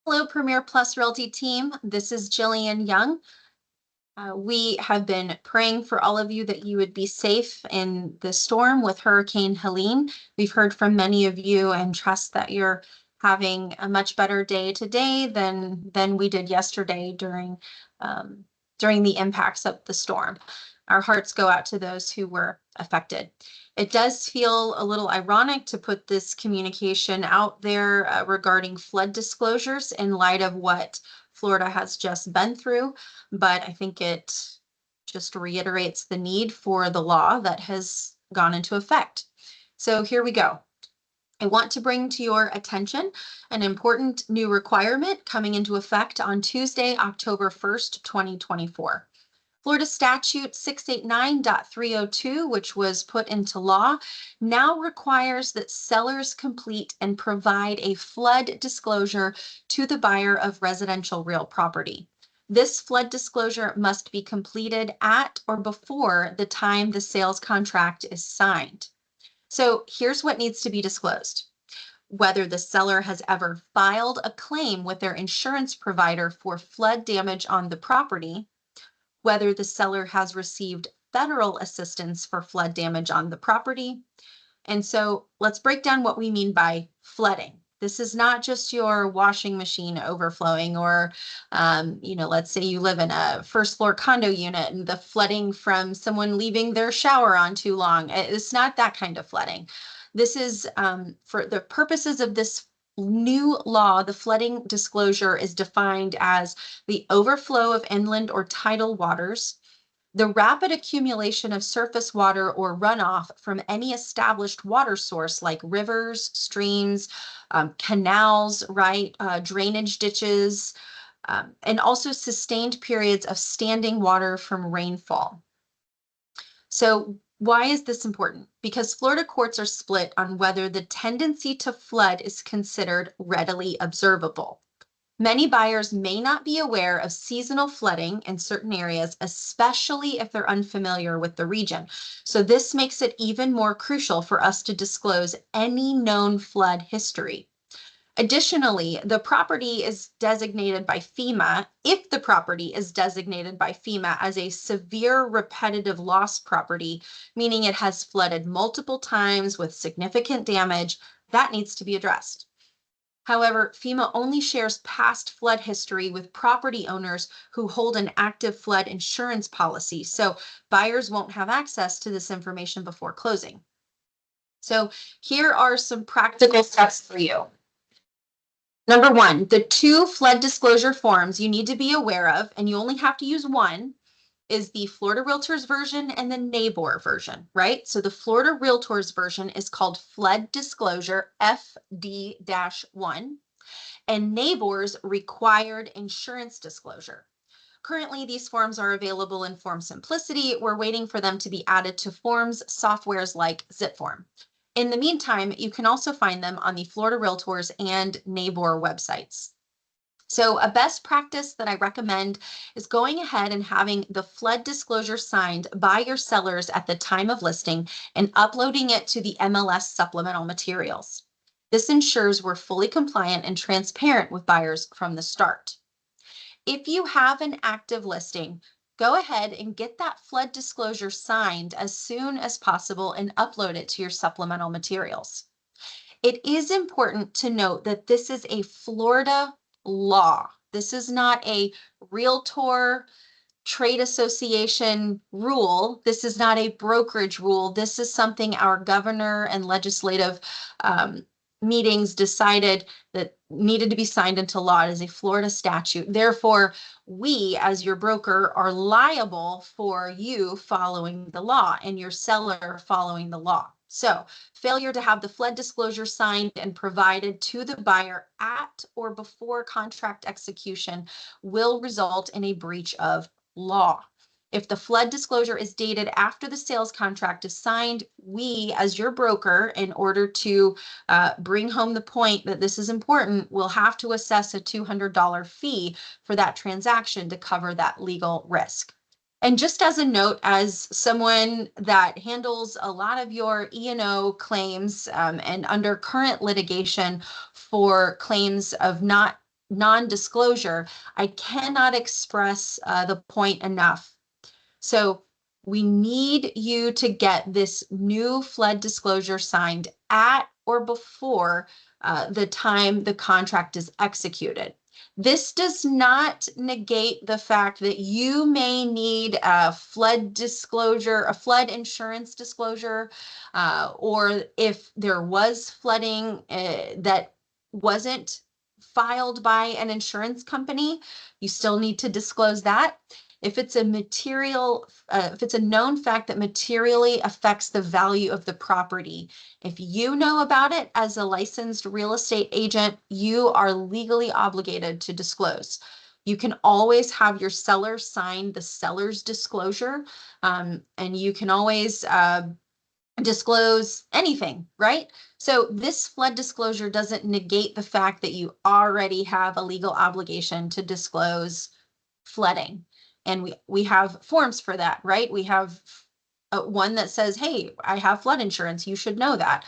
Hello, Premier Plus Realty team. This is Jillian Young. We have been praying for all of you that you would be safe in the storm with Hurricane Helene. We've heard from many of you and trust that you're having a much better day today than we did yesterday during the impacts of the storm. Our hearts go out to those who were affected. It does feel a little ironic to put this communication out there regarding flood disclosures in light of what Florida has just been through, but I think it just reiterates the need for the law that has gone into effect. So here we go. I want to bring to your attention an important new requirement coming into effect on Tuesday, October 1st, 2024. Florida Statute 689.302, which was put into law, now requires that sellers complete and provide a flood disclosure to the buyer of residential real property. This flood disclosure must be completed at or before the time the sales contract is signed. So here's what needs to be disclosed: whether the seller has ever filed a claim with their insurance provider for flood damage on the property, whether the seller has received federal assistance for flood damage on the property. And so let's break down what we mean by flooding. This is not just your washing machine overflowing or, let's say you live in a first floor condo unit and the flooding from someone leaving their shower on too long. It's not that kind of flooding. This is for the purposes of this new law, the flooding disclosure is defined as the overflow of inland or tidal waters, the rapid accumulation of surface water or runoff from any established water source like rivers, streams, canals, drainage ditches, and also sustained periods of standing water from rainfall. So why is this important? Because Florida courts are split on whether the tendency to flood is considered readily observable. Many buyers may not be aware of seasonal flooding in certain areas, especially if they're unfamiliar with the region. So this makes it even more crucial for us to disclose any known flood history. Additionally, the property is designated by FEMA, if the property is designated by FEMA as a severe repetitive loss property, meaning it has flooded multiple times with significant damage, that needs to be addressed. However, FEMA only shares past flood history with property owners who hold an active flood insurance policy, so buyers won't have access to this information before closing. So here are some practical steps for you. Number one, the two flood disclosure forms you need to be aware of, and you only have to use one, is the Florida Realtors version and the NABOR version, right? So the Florida Realtors version is called Flood Disclosure FD-1 and NABOR's Required Insurance Disclosure. Currently, these forms are available in Form Simplicity. We're waiting for them to be added to forms softwares like ZipForm. In the meantime, you can also find them on the Florida Realtors and NABOR websites. So a best practice that I recommend is going ahead and having the flood disclosure signed by your sellers at the time of listing and uploading it to the MLS supplemental materials. This ensures we're fully compliant and transparent with buyers from the start. If you have an active listing, go ahead and get that flood disclosure signed as soon as possible and upload it to your supplemental materials. It is important to note that this is a Florida law. This is not a Realtor trade association rule. This is not a brokerage rule. This is something our governor and legislative meetings decided that needed to be signed into law. It is a Florida statute. Therefore, we as your broker are liable for you following the law and your seller following the law. So failure to have the flood disclosure signed and provided to the buyer at or before contract execution will result in a breach of law. If the flood disclosure is dated after the sales contract is signed, we, as your broker, in order to bring home the point that this is important, will have to assess a $200 fee for that transaction to cover that legal risk. And just as a note, as someone that handles a lot of your E&O claims and under current litigation for claims of not non-disclosure, I cannot express the point enough. So we need you to get this new flood disclosure signed at or before the time the contract is executed. This does not negate the fact that you may need a flood disclosure, a flood insurance disclosure, or if there was flooding that wasn't filed by an insurance company, you still need to disclose that. If it's a if it's a known fact that materially affects the value of the property, if you know about it as a licensed real estate agent, you are legally obligated to disclose. You can always have your seller sign the seller's disclosure, and you can always disclose anything, right? So this flood disclosure doesn't negate the fact that you already have a legal obligation to disclose flooding. And we have forms for that, right? We have one that says, hey, I have flood insurance. You should know that.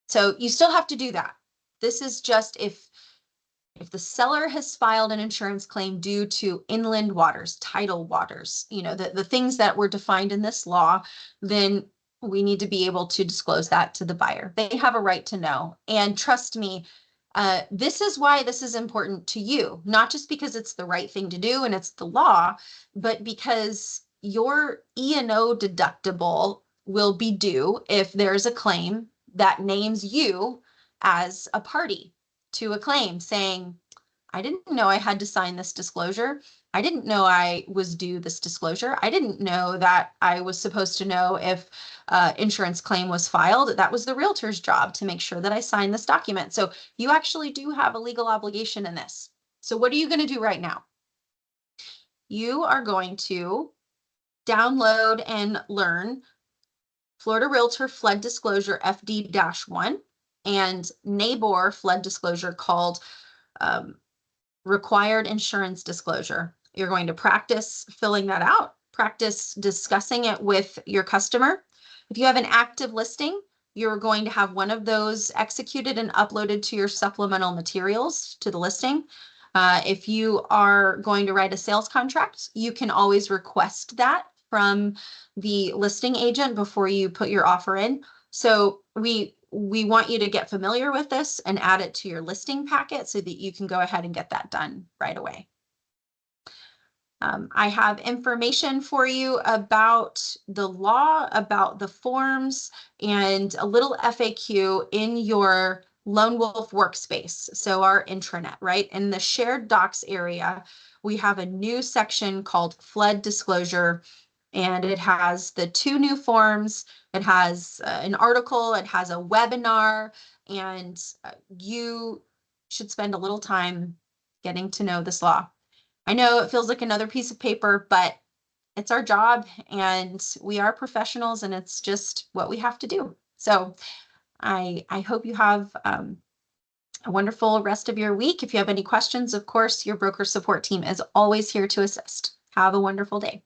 So you still have to do that. This is just if the seller has filed an insurance claim due to inland waters, tidal waters, you know, the things that were defined in this law, then we need to be able to disclose that to the buyer. They have a right to know. And trust me, this is why this is important to you, not just because it's the right thing to do and it's the law, but because your E&O deductible will be due if there's a claim that names you as a party to a claim saying, I didn't know I had to sign this disclosure. I didn't know I was due this disclosure. I didn't know that I was supposed to know if insurance claim was filed. That was the realtor's job to make sure that I signed this document. So you actually do have a legal obligation in this. So what are you going to do right now? You are going to download and learn Florida Realtor Flood Disclosure FD-1 and NABOR Flood Disclosure called Required Insurance Disclosure. You're going to practice filling that out, practice discussing it with your customer. If you have an active listing, you're going to have one of those executed and uploaded to your supplemental materials to the listing. If you are going to write a sales contract, you can always request that from the listing agent before you put your offer in. So we want you to get familiar with this and add it to your listing packet so that you can go ahead and get that done right away. I have information for you about the law, about the forms, and a little FAQ in your Lone Wolf workspace. So our intranet, right? In the shared docs area, we have a new section called Flood Disclosure, and it has the 2 new forms. It has an article, it has a webinar, and you should spend a little time getting to know this law. I know it feels like another piece of paper, but it's our job and we are professionals and it's just what we have to do. So I hope you have a wonderful rest of your week. If you have any questions, of course, your broker support team is always here to assist. Have a wonderful day.